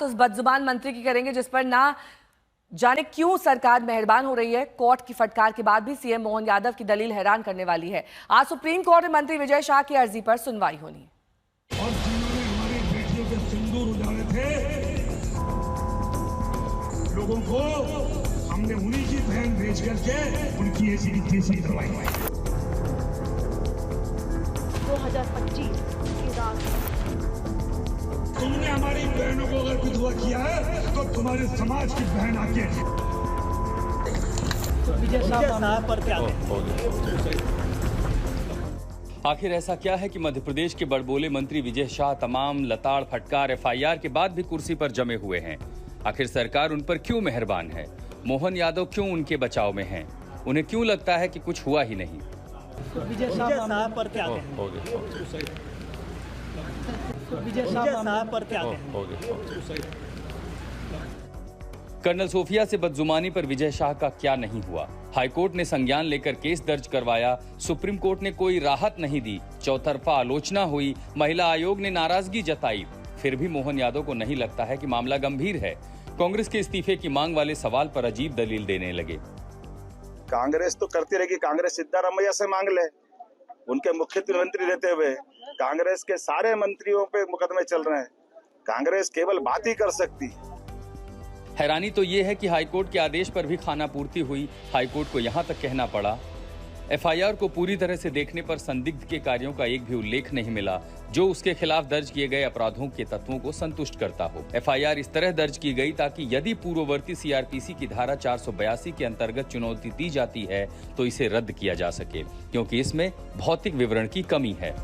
बात उस बदजुबान मंत्री की करेंगे जिस पर ना जाने क्यों सरकार मेहरबान हो रही है। कोर्ट की फटकार के बाद भी सीएम मोहन यादव की दलील हैरान करने वाली है। आज सुप्रीम कोर्ट में मंत्री विजय शाह की अर्जी पर सुनवाई होनी है। और जिन्होंने हमारी बेटियों के सिंदूर उजाड़े थे, लोगों को हमने उन्हीं की बहन भेज करके उनकी ऐसी केसी करवाई। 2025 की रात तुमने हमारी बहनों को अगर विधवा किया है तो तुम्हारे समाज की बहन आके विजय साहब पर क्या आखिर ऐसा क्या है कि मध्य प्रदेश के बड़बोले मंत्री विजय शाह तमाम लताड़ फटकार एफआईआर के बाद भी कुर्सी पर जमे हुए हैं। आखिर सरकार उन पर क्यों मेहरबान है? मोहन यादव क्यों उनके बचाव में हैं? उन्हें क्यों लगता है कि कुछ हुआ ही नहीं? विजय साहब पर क्या विजय साहब पर क्या कर्नल सोफिया से बदजुमानी पर विजय शाह का क्या नहीं हुआ? हाईकोर्ट ने संज्ञान लेकर केस दर्ज करवाया, सुप्रीम कोर्ट ने कोई राहत नहीं दी, चौतरफा आलोचना हुई, महिला आयोग ने नाराजगी जताई, फिर भी मोहन यादव को नहीं लगता है कि मामला गंभीर है। कांग्रेस के इस्तीफे की मांग वाले सवाल पर अजीब दलील देने लगे। कांग्रेस तो करती रहेगी, कांग्रेस सिद्धारमैया से मांग ले, उनके मुख्यमंत्री रहते हुए कांग्रेस के सारे मंत्रियों पे मुकदमे चल रहे हैं, कांग्रेस केवल बात ही कर सकती। हैरानी तो ये है कि हाईकोर्ट के आदेश पर भी खानापूर्ति हुई। हाईकोर्ट को यहाँ तक कहना पड़ा, एफआईआर को पूरी तरह से देखने पर संदिग्ध के कार्यों का एक भी उल्लेख नहीं मिला जो उसके खिलाफ दर्ज किए गए अपराधों के तत्वों को संतुष्ट करता हो। एफआईआर इस तरह दर्ज की गई ताकि यदि पूर्ववर्ती सीआरपीसी की धारा 482 के अंतर्गत चुनौती दी जाती है तो इसे रद्द किया जा सके, क्योंकि इसमें भौतिक विवरण की कमी है।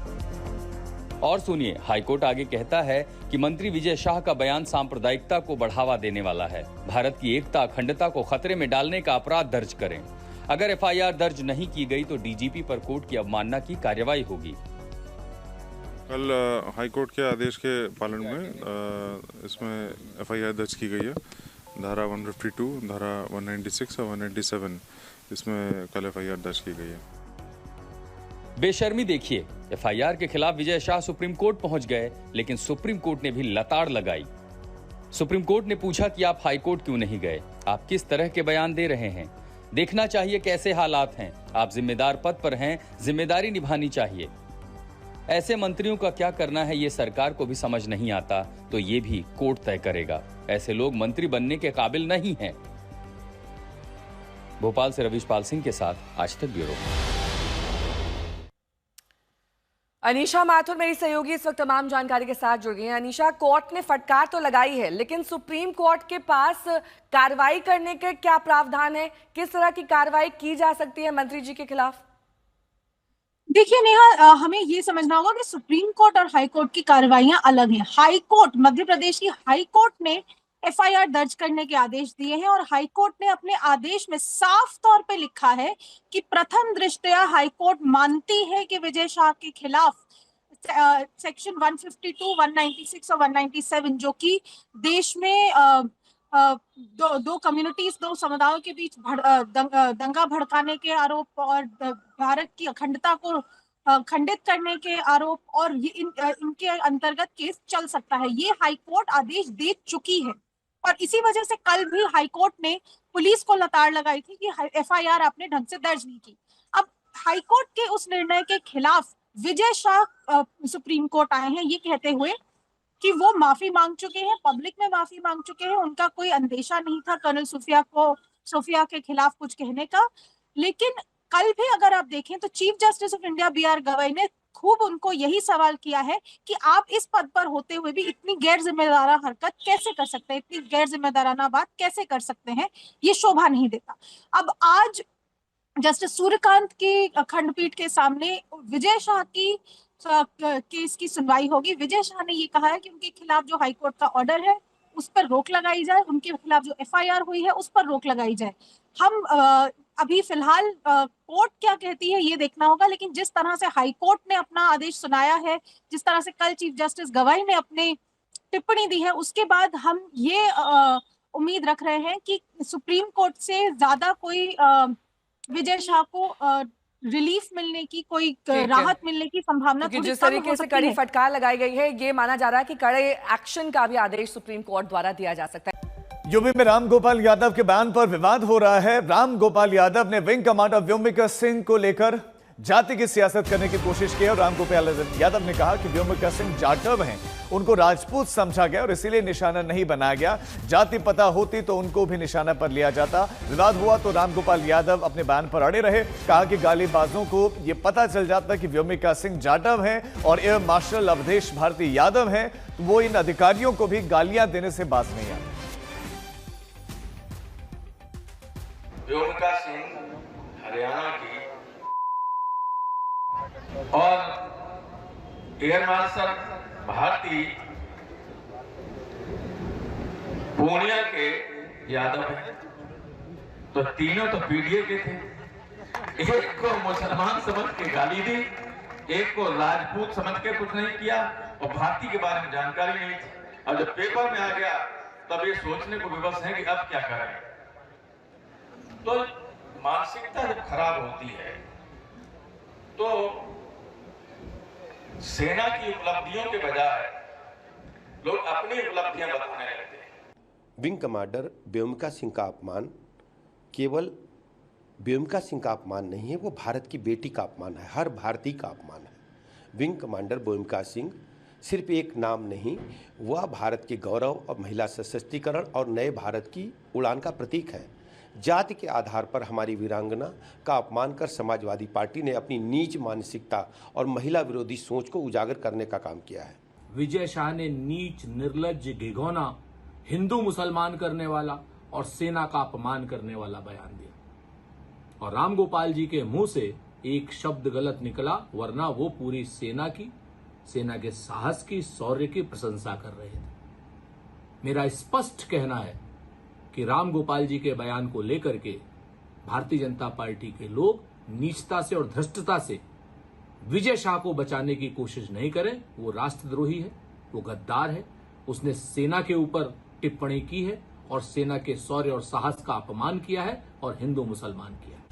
और सुनिए, हाईकोर्ट आगे कहता है कि मंत्री विजय शाह का बयान सांप्रदायिकता को बढ़ावा देने वाला है, भारत की एकता अखंडता को खतरे में डालने का अपराध दर्ज करें। अगर एफआईआर दर्ज नहीं की गई तो डीजीपी पर कोर्ट की अवमानना की कार्रवाई होगी। कल हाईकोर्ट के आदेश के पालन में इसमें एफआईआर दर्ज की गई है। धारा 152, धारा 196 और 197 इसमें कल एफआईआर दर्ज की गई है। बेशर्मी देखिए, एफआईआर के खिलाफ विजय शाह सुप्रीम कोर्ट पहुंच गए, लेकिन सुप्रीम कोर्ट ने भी लताड़ लगाई। सुप्रीम कोर्ट ने पूछा कि आप हाईकोर्ट क्यों नहीं गए, आप किस तरह के बयान दे रहे हैं, देखना चाहिए कैसे हालात हैं, आप जिम्मेदार पद पर हैं, जिम्मेदारी निभानी चाहिए। ऐसे मंत्रियों का क्या करना है ये सरकार को भी समझ नहीं आता, तो ये भी कोर्ट तय करेगा। ऐसे लोग मंत्री बनने के काबिल नहीं हैं। भोपाल से रवीश पाल सिंह के साथ आज तक ब्यूरो। अनीशा माथुर मेरी सहयोगी इस वक्त तमाम जानकारी के साथ जुड़ गई हैं। अनीशा, कोर्ट ने फटकार तो लगाई है, लेकिन सुप्रीम कोर्ट के पास कार्रवाई करने के क्या प्रावधान है? किस तरह की कार्रवाई की जा सकती है मंत्री जी के खिलाफ? देखिए नेहा, हमें ये समझना होगा कि सुप्रीम कोर्ट और हाई कोर्ट की कार्रवाइयां अलग हैं। हाई कोर्ट, मध्य प्रदेश की हाई कोर्ट ने एफआईआर दर्ज करने के आदेश दिए हैं और हाई कोर्ट ने अपने आदेश में साफ तौर पे लिखा है कि प्रथम दृष्टया हाई कोर्ट मानती है कि विजय शाह के खिलाफ सेक्शन 152, 196 और 197 जो कि देश में दो कम्युनिटीज, दो समुदायों के बीच दंगा भड़काने के आरोप और भारत की अखंडता को खंडित करने के आरोप और इनके अंतर्गत केस चल सकता है, ये हाई कोर्ट आदेश दे चुकी है। और इसी वजह से कल भी हाई कोर्ट ने पुलिस को लताड़ लगाई थी कि एफआईआर आपने ढंग से दर्ज नहीं की। अब हाई कोर्ट के उस निर्णय के खिलाफ विजय शाह सुप्रीम कोर्ट आए हैं, ये कहते हुए कि वो माफी मांग चुके हैं, पब्लिक में माफी मांग चुके हैं, उनका कोई अंदेशा नहीं था कर्नल सोफिया के खिलाफ कुछ कहने का। लेकिन कल भी अगर आप देखें तो chief justice of India BR Gavai ने खूब उनको यही सवाल किया है कि आप इस पद पर होते हुए भी इतनी गैर जिम्मेदाराना हरकत कैसे कर सकते हैं, इतनी गैर जिम्मेदाराना बात कैसे कर सकते हैं, ये शोभा नहीं देता। अब आज जस्टिस सूर्यकांत की खंडपीठ के सामने विजय शाह की केस की सुनवाई होगी। विजय शाह ने ये कहा है कि उनके खिलाफ जो हाईकोर्ट का ऑर्डर है उस पर रोक लगाई जाए, उनके खिलाफ जो एफआईआर हुई है उस पर रोक लगाई जाए। हम अभी फिलहाल कोर्ट क्या कहती है ये देखना होगा, लेकिन जिस तरह से हाई कोर्ट ने अपना आदेश सुनाया है, जिस तरह से कल चीफ जस्टिस गवाई ने अपनी टिप्पणी दी है, उसके बाद हम ये उम्मीद रख रहे हैं कि सुप्रीम कोर्ट से ज्यादा कोई विजय शाह को रिलीफ मिलने की, कोई है। राहत मिलने की संभावना क्योंकि थोड़ी जिस कम तरीके हो से सकती कड़ी है। फटकार लगाई गई है, ये माना जा रहा है कि कड़े एक्शन का भी आदेश सुप्रीम कोर्ट द्वारा दिया जा सकता है। यूपी में राम गोपाल यादव के बयान पर विवाद हो रहा है। राम गोपाल यादव ने विंग कमांडर व्योमिका सिंह को लेकर जाति की सियासत करने की कोशिश की और राम गोपाल यादव ने कहा कि व्योमिका सिंह जाटव हैं, उनको राजपूत समझा गया और इसीलिए निशाना नहीं बनाया गया। जाति पता होती तो उनको भी निशाना पर लिया जाता। विवाद हुआ तो राम गोपाल यादव अपने बयान पर अड़े रहे। कहा कि गालीबाजों को यह पता चल जाता कि व्योमिका सिंह जाटव हैं और एयर मार्शल अवधेश भारती यादव हैं, तो वो इन अधिकारियों को भी गालियां देने से बाज नहीं आए। व्योमिका सिंह हरियाणा की और एयर मार्शल भारती पूर्णिया के यादव हैं, तो तीनों तो पीडीए के थे। एक को मुसलमान समझ के गाली दी, एक को राजपूत समझ के कुछ नहीं किया और भारती के बारे में जानकारी नहीं थी। और जब पेपर में आ गया तब ये सोचने को विवश है कि अब क्या करें। तो मानसिकता जब खराब होती है तो सेना की उपलब्धियों के बजाय लोग अपनी उपलब्धियां बताने लगते हैं। विंग कमांडर व्योमिका सिंह का अपमान केवल व्योमिका सिंह का अपमान नहीं है, वो भारत की बेटी का अपमान है, हर भारतीय का अपमान है। विंग कमांडर व्योमिका सिंह सिर्फ एक नाम नहीं, वह भारत के गौरव और महिला सशक्तिकरण और नए भारत की उड़ान का प्रतीक है। जाति के आधार पर हमारी वीरांगना का अपमान कर समाजवादी पार्टी ने अपनी नीच मानसिकता और महिला विरोधी सोच को उजागर करने का काम किया है। विजय शाह ने नीच, निर्लज्ज, घिनौना, हिंदू मुसलमान करने वाला और सेना का अपमान करने वाला बयान दिया और राम गोपाल जी के मुंह से एक शब्द गलत निकला, वरना वो पूरी सेना के साहस की, शौर्य की प्रशंसा कर रहे थे। मेरा स्पष्ट कहना है कि राम गोपाल जी के बयान को लेकर के भारतीय जनता पार्टी के लोग नीचता से और धृष्टता से विजय शाह को बचाने की कोशिश नहीं करें। वो राष्ट्रद्रोही है, वो गद्दार है, उसने सेना के ऊपर टिप्पणी की है और सेना के शौर्य और साहस का अपमान किया है और हिंदू मुसलमान किया है।